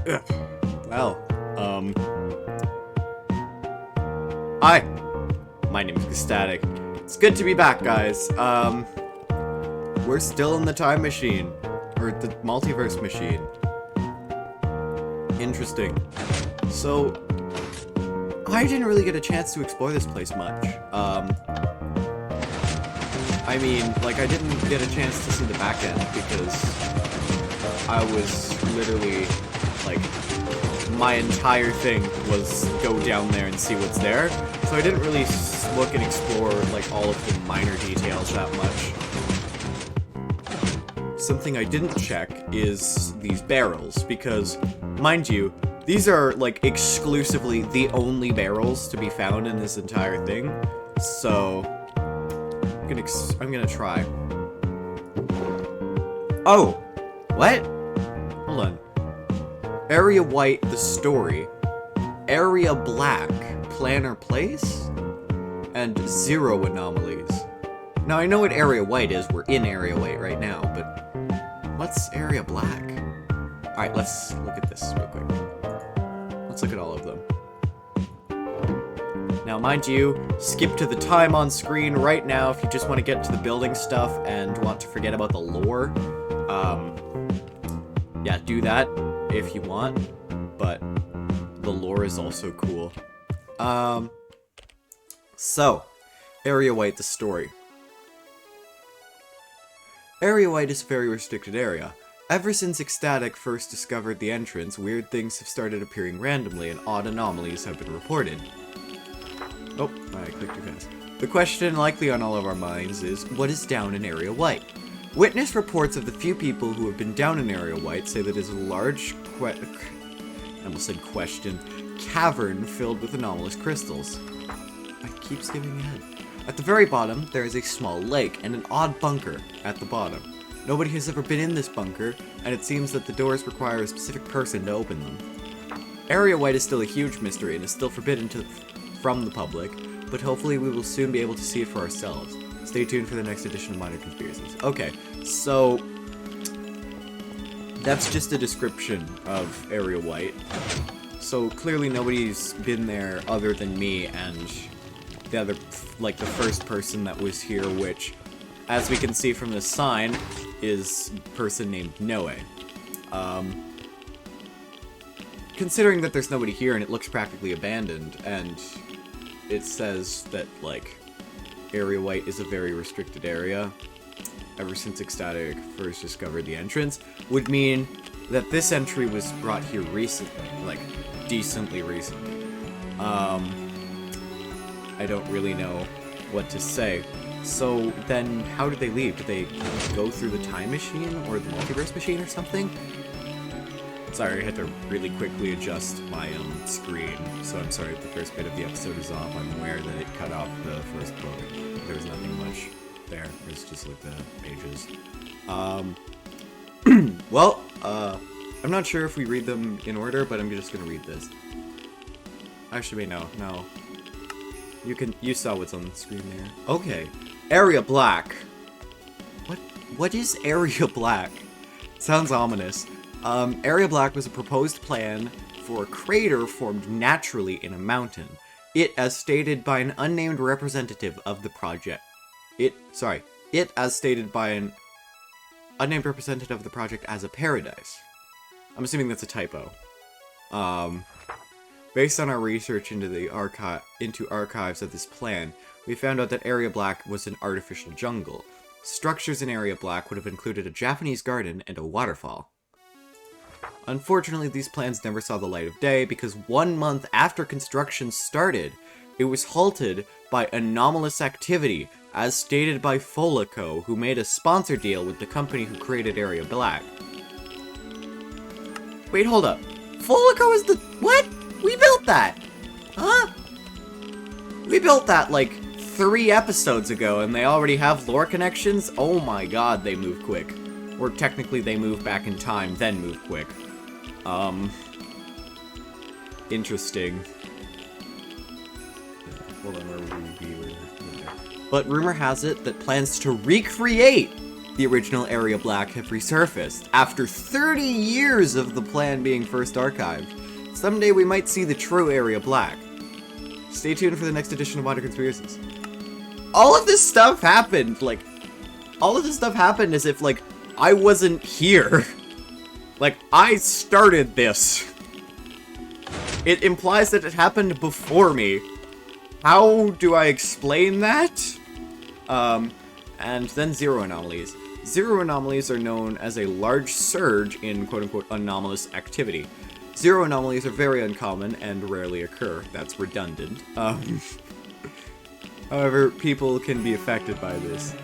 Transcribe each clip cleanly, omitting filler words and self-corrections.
Well, hi, my name is xStatic. It's good to be back, guys. We're still in the time machine, or the multiverse machine. Interesting. So, I didn't really get a chance to explore this place much. I mean, like, I didn't get a chance to see the back end because I was literally, like, my entire thing was go down there and see what's there. So I didn't really look and explore, like, all of the minor details that much. Something I didn't check is these barrels, because, mind you, these are, like, exclusively the only barrels to be found in this entire thing. So, I'm gonna try. Oh! What? Hold on. Area White, the story. Area Black, Planner Place? And 0 anomalies. Now, I know what Area White is. We're in Area White right now, but what's Area Black? Alright, let's look at this real quick. Let's look at all of them. Now, mind you, skip to the time on screen right now if you just want to get to the building stuff and want to forget about the lore. Yeah, do that if you want, but the lore is also cool. So, Area White, the story. Area White is a very restricted area. Ever since xStatic first discovered the entrance, weird things have started appearing randomly and odd anomalies have been reported. Oh, I clicked too fast. The question likely on all of our minds is, what is down in Area White? Witness reports of the few people who have been down in Area White say that it is a large cavern filled with anomalous crystals. I keep skipping ahead. At the very bottom, there is a small lake and an odd bunker at the bottom. Nobody has ever been in this bunker, and it seems that the doors require a specific person to open them. Area White is still a huge mystery and is still forbidden from the public, but hopefully we will soon be able to see it for ourselves. Stay tuned for the next edition of Minor Conspiracies. Okay, so that's just a description of Area White. So clearly nobody's been there other than me and the other, like the first person that was here, which, as we can see from this sign, is a person named Noe. Considering that there's nobody here and it looks practically abandoned, and it says that, like, Area White is a very restricted area ever since xStatic first discovered the entrance, would mean that this entry was brought here recently, like, decently recently. I don't really know what to say. So then, how did they leave? Did they go through the time machine or the multiverse machine or something? Sorry, I had to really quickly adjust my screen, so I'm sorry if the first bit of the episode is off. I'm aware that it cut off the first book. There was nothing much there. It's just like the pages. Well, I'm not sure if we read them in order, but I'm just gonna read this. Actually, wait, no. You saw what's on the screen there. Okay. Area Black. What is Area Black? Sounds ominous. Area Black was a proposed plan for a crater formed naturally in a mountain. It, as stated by an unnamed representative of the project. It, as stated by an unnamed representative of the project as a paradise. I'm assuming that's a typo. Based on our research into the archives of this plan, we found out that Area Black was an artificial jungle. Structures in Area Black would have included a Japanese garden and a waterfall. Unfortunately, these plans never saw the light of day because 1 month after construction started, it was halted by anomalous activity, as stated by Folico, who made a sponsor deal with the company who created Area Black. Wait, hold up. Folico is the... What? We built that! Huh? We built that, like, 3 episodes ago, and they already have lore connections? Oh my god, they move quick. Or technically, they move back in time, then move quick. Interesting. Hold on, where would we be? But rumor has it that plans to recreate the original Area Black have resurfaced, after 30 years of the plan being first archived. Someday we might see the true Area Black. Stay tuned for the next edition of Modern Conspiracies. All of this stuff happened, like, all of this stuff happened as if, like, I wasn't here. Like, I started this. It implies that it happened before me. How do I explain that? And then zero anomalies. Zero anomalies are known as a large surge in quote-unquote anomalous activity. Zero anomalies are very uncommon and rarely occur. That's redundant. However, people can be affected by this.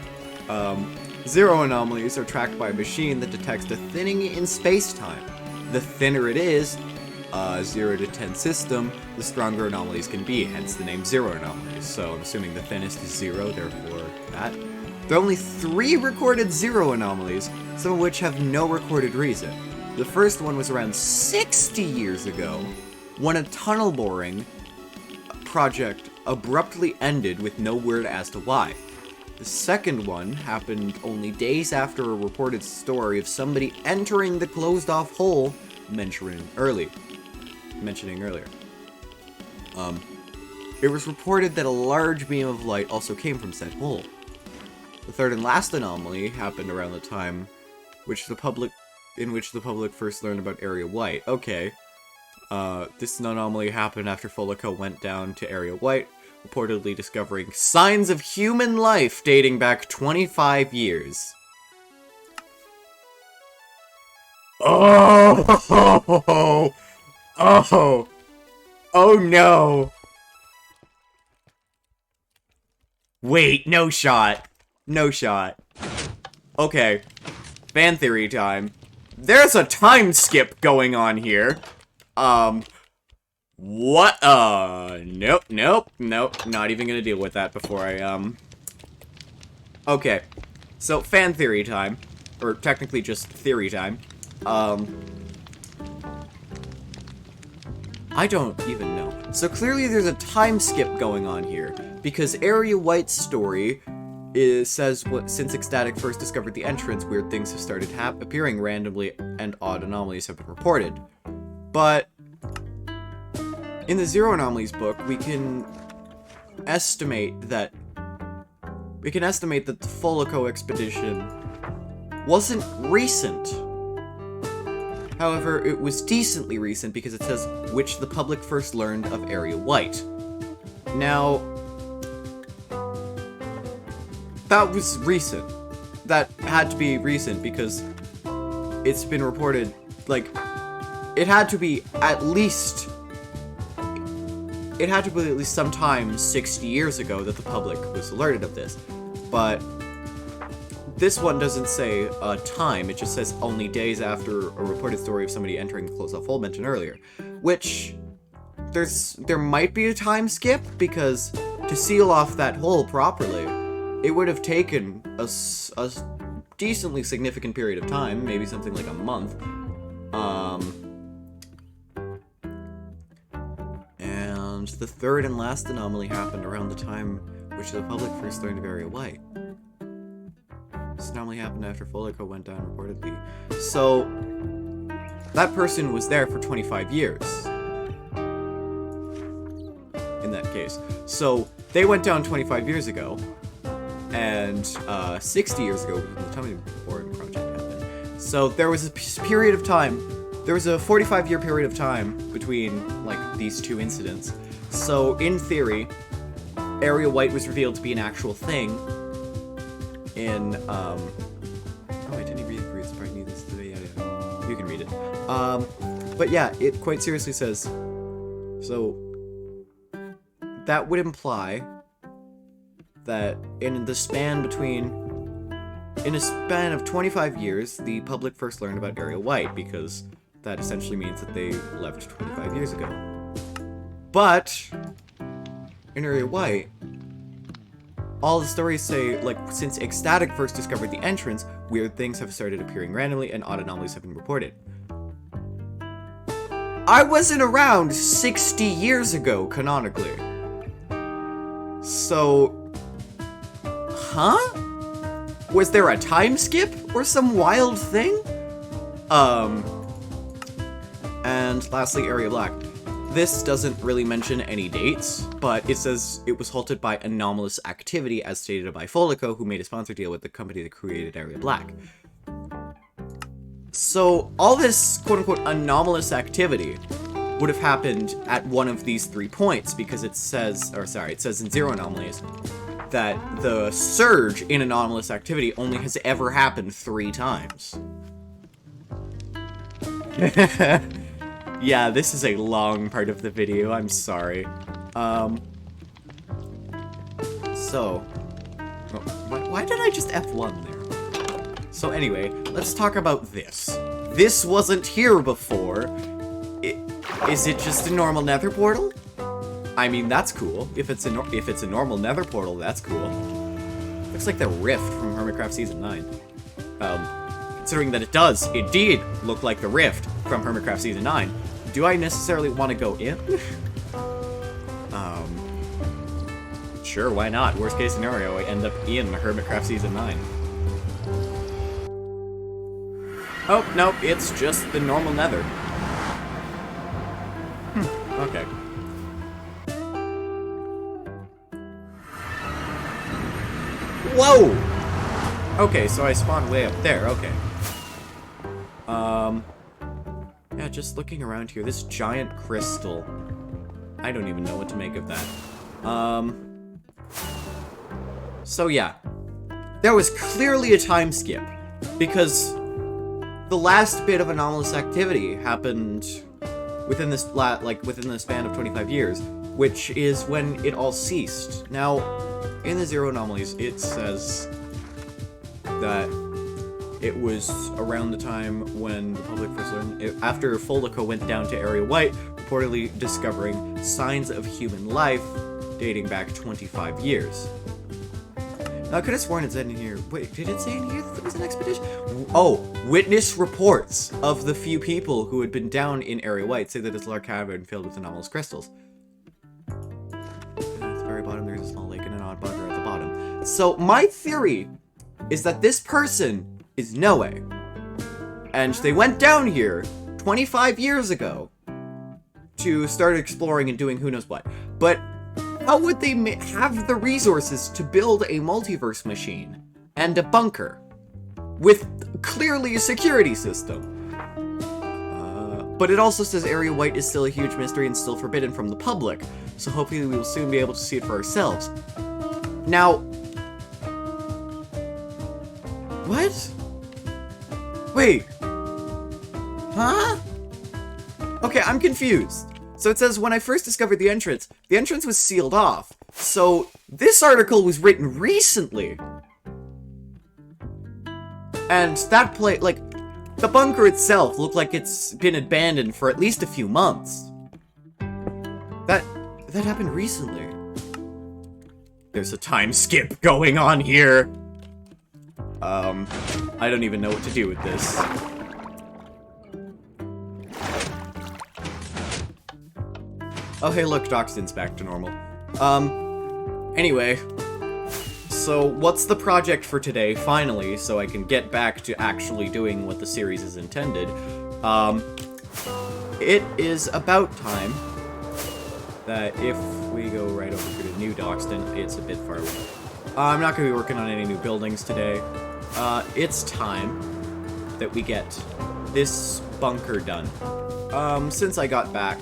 Zero anomalies are tracked by a machine that detects a thinning in space-time. The thinner it is, 0 to 10 system, the stronger anomalies can be, hence the name zero anomalies. So I'm assuming the thinnest is 0, therefore that. There are only 3 recorded zero anomalies, some of which have no recorded reason. The first one was around 60 years ago, when a tunnel boring project abruptly ended with no word as to why. The second one happened only days after a reported story of somebody entering the closed-off hole mentioning earlier. It was reported that a large beam of light also came from said hole. The third and last anomaly happened around the time in which the public first learned about Area White. Okay. This anomaly happened after Folico went down to Area White, reportedly discovering signs of human life dating back 25 years. Oh! Oh! Oh no! Wait, no shot. No shot. Okay. Fan theory time. There's a time skip going on here. What? Nope, not even gonna deal with that before I, Okay. So, fan theory time. Or technically just theory time. I don't even know. So clearly there's a time skip going on here, because Area White's story says since xStatic first discovered the entrance, weird things have started appearing randomly and odd anomalies have been reported. But in the Zero Anomalies book, we can estimate that the Folico expedition wasn't recent. However, it was decently recent because it says which the public first learned of Area White. Now, that was recent. That had to be recent because it's been reported, like, it had to be at least sometime 60 years ago that the public was alerted of this. But this one doesn't say time, it just says only days after a reported story of somebody entering the closed-off hole mentioned earlier. Which, there might be a time skip, because to seal off that hole properly, it would have taken a decently significant period of time, maybe something like a month. And the third and last anomaly happened around the time which the public first learned of Area White. This anomaly happened after Folico went down reportedly. So, that person was there for 25 years. In that case. So, they went down 25 years ago. And 60 years ago, when the Tummy Boring project happened. So, there was a period of time. There was a 45-year period of time between, like, these two incidents. So, in theory, Area White was revealed to be an actual thing in, oh, I didn't read Bruce Partney this today, yeah, you can read it. But yeah, it quite seriously says, so, that would imply that in a span of 25 years, the public first learned about Area White, because that essentially means that they left 25 years ago. But, in Area White, all the stories say, like, since xStatic first discovered the entrance, weird things have started appearing randomly and odd anomalies have been reported. I wasn't around 60 years ago, canonically. So... Huh? Was there a time skip or some wild thing? And lastly, Area Black. This doesn't really mention any dates, but it says it was halted by anomalous activity as stated by Folico, who made a sponsor deal with the company that created Area Black. So all this quote-unquote anomalous activity would have happened at one of these 3 points, because it says, it says in Zero Anomalies that the surge in anomalous activity only has ever happened 3 times. Yeah, this is a long part of the video, I'm sorry. Why did I just F1 there? So anyway, let's talk about this. This wasn't here before. Is it just a normal nether portal? I mean, that's cool. If it's a normal nether portal, that's cool. Looks like the rift from Hermitcraft Season 9. Considering that it does indeed look like the rift from Hermitcraft Season 9, do I necessarily want to go in? Sure, why not? Worst case scenario, I end up in Hermitcraft Season 9. Oh, no, it's just the normal nether. Okay. Whoa! Okay, so I spawned way up there, okay. Yeah, just looking around here, this giant crystal. I don't even know what to make of that. So yeah. There was clearly a time skip, because the last bit of anomalous activity happened within this within the span of 25 years, which is when it all ceased. Now, in the Zero Anomalies, it says that it was around the time when the public first learned, after Folico went down to Area White, reportedly discovering signs of human life dating back 25 years. Now, I could have sworn it said in here, wait, did it say in here that there was an expedition? Oh, witness reports of the few people who had been down in Area White say that it's a large cavern filled with anomalous crystals. And at the very bottom, there's a small lake and an odd bugger at the bottom. So, my theory is that this person is Noe. And they went down here 25 years ago to start exploring and doing who knows what. But how would they have the resources to build a multiverse machine and a bunker with clearly a security system? But it also says Area White is still a huge mystery and still forbidden from the public, so hopefully we will soon be able to see it for ourselves. Now, what? Wait. Huh? Okay, I'm confused. So it says, when I first discovered the entrance was sealed off. So, this article was written recently. And that the bunker itself looked like it's been abandoned for at least a few months. That happened recently. There's a time skip going on here. I don't even know what to do with this. Oh, hey, look, Doxton's back to normal. Anyway. So, what's the project for today, finally, so I can get back to actually doing what the series is intended? It is about time that if we go right over here to New Doxton, it's a bit far away. I'm not going to be working on any new buildings today. It's time that we get this bunker done. Since I got back,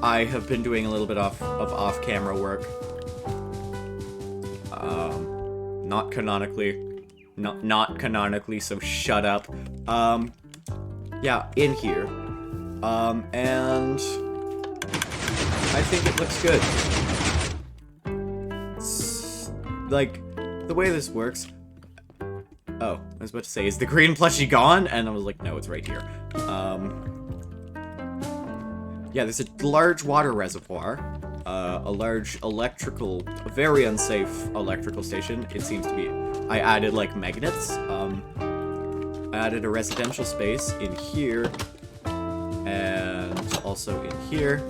I have been doing a little bit of off-camera work. Not canonically. Not canonically, so shut up. Yeah, in here. And I think it looks good. It's, like, the way this works... Oh, I was about to say, is the green plushie gone? And I was like, no, it's right here. Yeah, there's a large water reservoir, a large electrical, very unsafe electrical station, it seems to be. I added, like, magnets. I added a residential space in here, and also in here.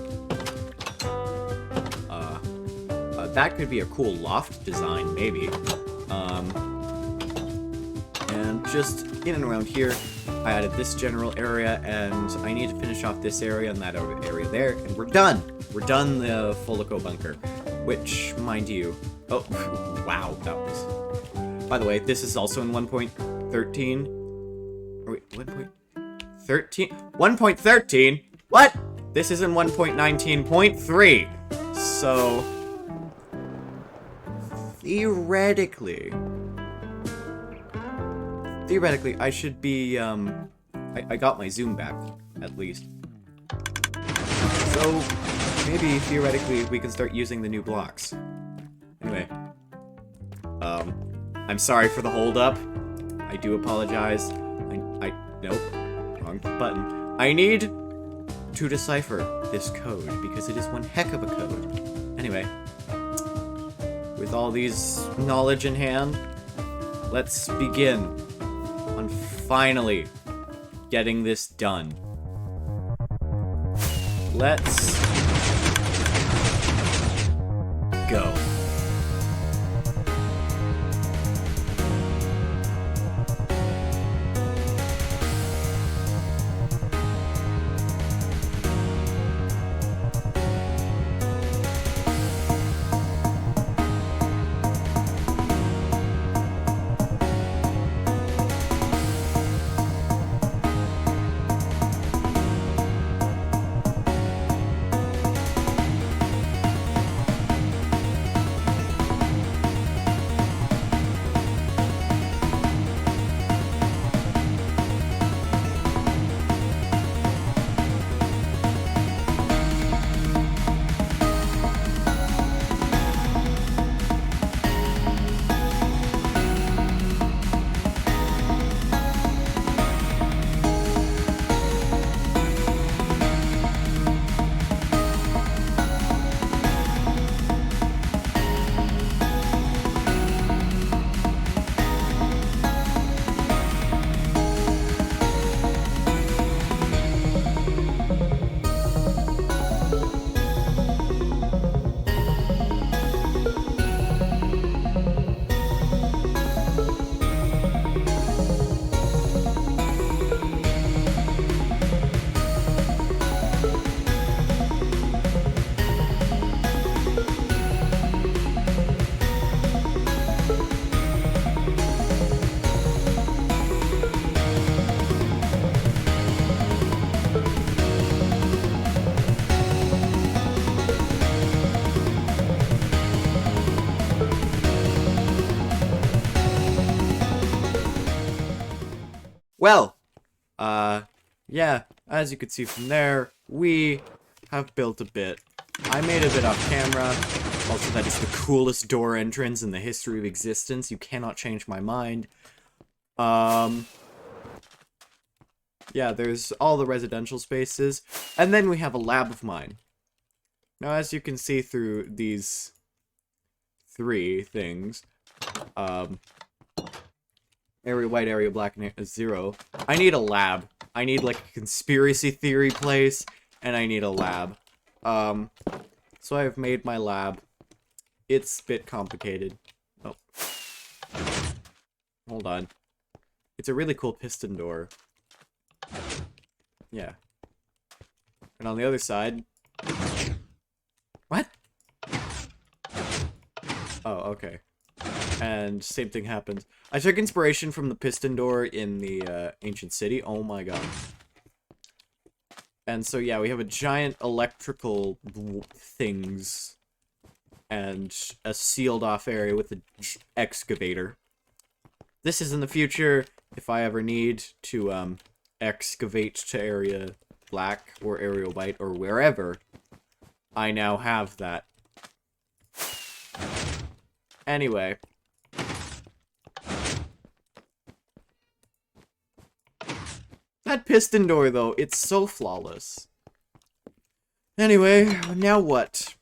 That could be a cool loft design, maybe. just in and around here. I added this general area, and I need to finish off this area and that area there, and we're done! We're done the Folico bunker, which, mind you... Oh, wow, that was... By the way, this is also in 1.13. Or wait, 1.13? 1.13? What? This is in 1.19.3. So... Theoretically, I should be, I got my zoom back, at least. So, maybe, theoretically, we can start using the new blocks. Anyway. I'm sorry for the hold-up. I do apologize. Nope. Wrong button. I need to decipher this code, because it is one heck of a code. Anyway. With all these knowledge in hand, let's begin on finally getting this done. Let's go. Well, yeah, as you can see from there, we have built a bit. I made a bit off camera. Also, that is the coolest door entrance in the history of existence. You cannot change my mind. Yeah, there's all the residential spaces. And then we have a lab of mine. Now, as you can see through these three things, area white, area black, and 0. I need a lab. I need, like, a conspiracy theory place, and I need a lab. So I have made my lab. It's a bit complicated. Oh. Hold on. It's a really cool piston door. Yeah. And on the other side... What? Oh, okay. And same thing happens. I took inspiration from the piston door in the ancient city. Oh my god. And so yeah, we have a giant electrical things and a sealed off area with an excavator. This is in the future if I ever need to excavate to area black or area white or wherever. I now have that. Anyway. That piston door, though, it's so flawless. Anyway, now what?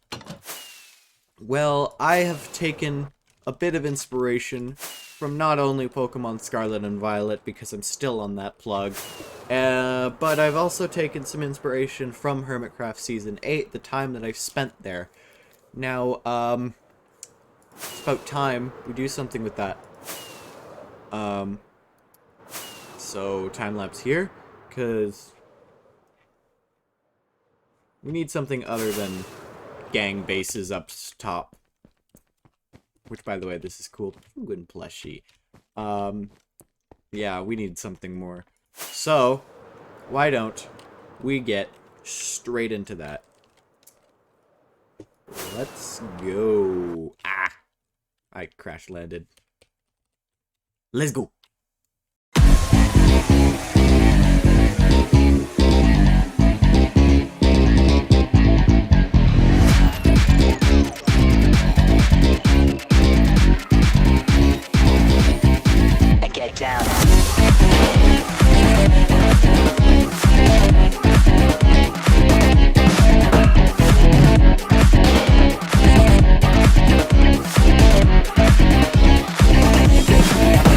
Well, I have taken a bit of inspiration from not only Pokemon Scarlet and Violet, because I'm still on that plug, but I've also taken some inspiration from Hermitcraft Season 8, the time that I've spent there. Now, it's about time we do something with that. So, time-lapse here, because we need something other than gang bases up top. Which, by the way, this is cool. Penguin plushie. Yeah, we need something more. So, why don't we get straight into that? Let's go. Ah! I crash landed. Let's go. Get down.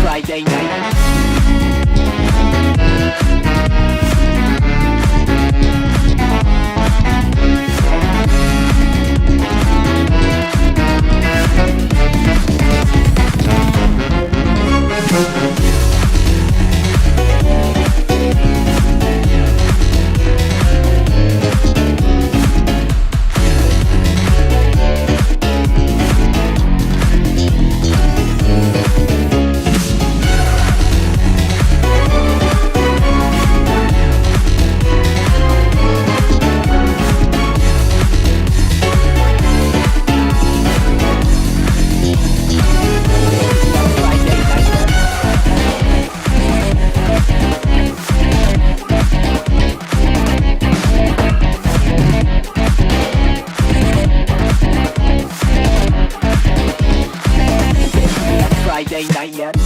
Friday night. Friday night yet.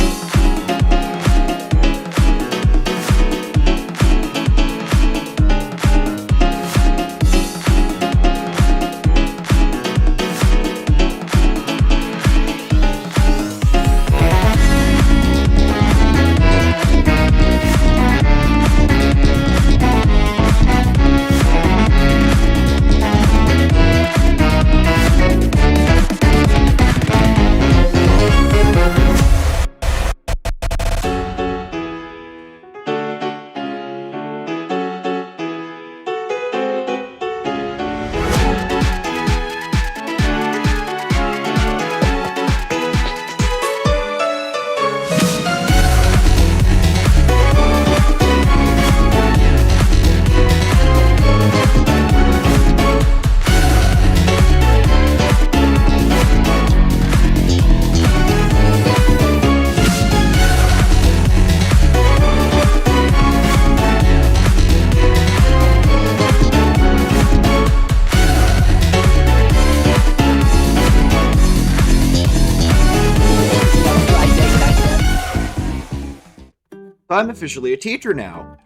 I'm officially a teacher now.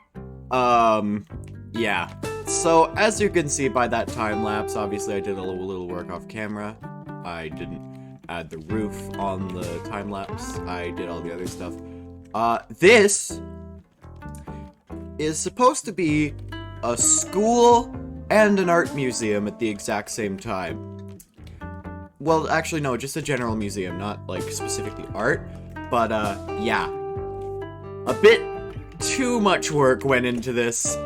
Yeah. So, as you can see by that time lapse, obviously I did a little work off camera. I didn't add the roof on the time lapse. I did all the other stuff. This is supposed to be a school and an art museum at the exact same time. Well, actually, no, just a general museum, not, like, specifically art. But, yeah. A bit too much work went into this.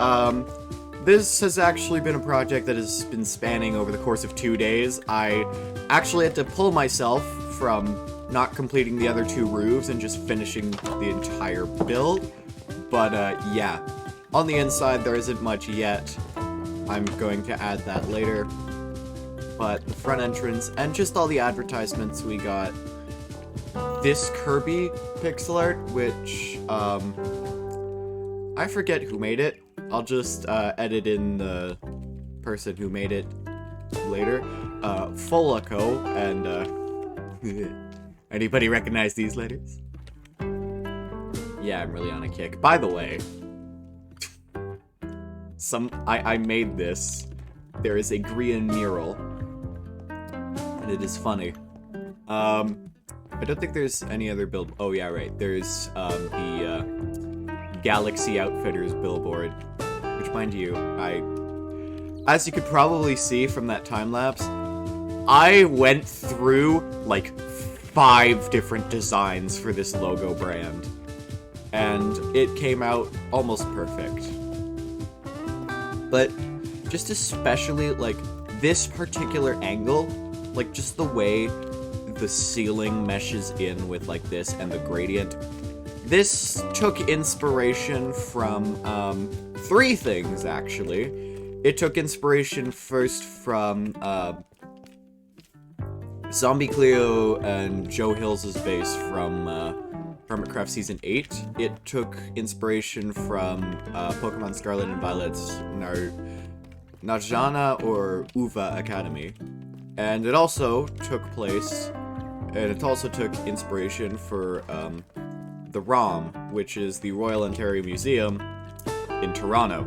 This has actually been a project that has been spanning over the course of 2 days. I actually had to pull myself from not completing the other 2 roofs and just finishing the entire build. But, yeah. On the inside, there isn't much yet. I'm going to add that later. But the front entrance and just all the advertisements we got. This Kirby pixel art, which, I forget who made it. I'll just, edit in the person who made it later. Folaco, and, anybody recognize these letters? Yeah, I'm really on a kick. By the way, I made this. There is a Grian mural, and it is funny. I don't think there's any other build. Oh yeah, right. There's the Galaxy Outfitters billboard, which, mind you, as you could probably see from that time lapse, I went through like 5 different designs for this logo brand. and it came out almost perfect. But just especially, like, this particular angle, like, just the way the ceiling meshes in with, like, this and the gradient. This took inspiration from, 3 things, actually. It took inspiration first from, Zombie Cleo and Joe Hills' base from, Hermitcraft Season 8. It took inspiration from, Pokemon Scarlet and Violet's Najana or Uva Academy. And it also took inspiration for, the ROM, which is the Royal Ontario Museum in Toronto.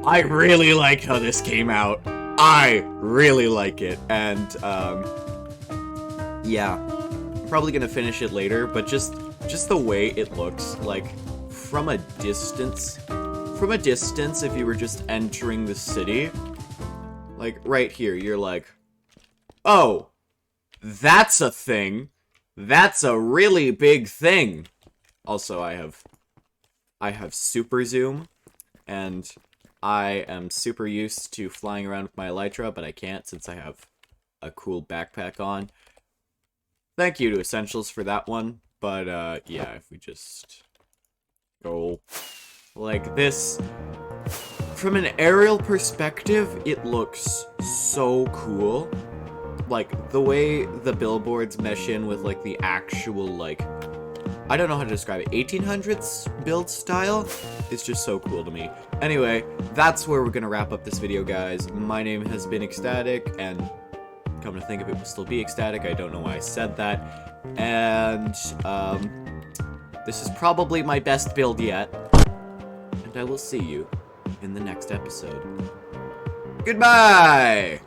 I really like how this came out. I really like it, and, yeah. I'm probably gonna finish it later, but just the way it looks, like, from a distance, if you were just entering the city, like, right here, you're like, oh, that's a thing. That's a really big thing. Also, I have super zoom, and I am super used to flying around with my Elytra, but I can't since I have a cool backpack on. Thank you to Essentials for that one, but, yeah, if we just go like this, from an aerial perspective, it looks so cool. Like, the way the billboards mesh in with, like, the actual, like, I don't know how to describe it, 1800s build style? It's just so cool to me. Anyway, that's where we're gonna wrap up this video, guys. My name has been xStatic, and come to think of it, will still be xStatic. I don't know why I said that. And, this is probably my best build yet. And I will see you in the next episode. Goodbye!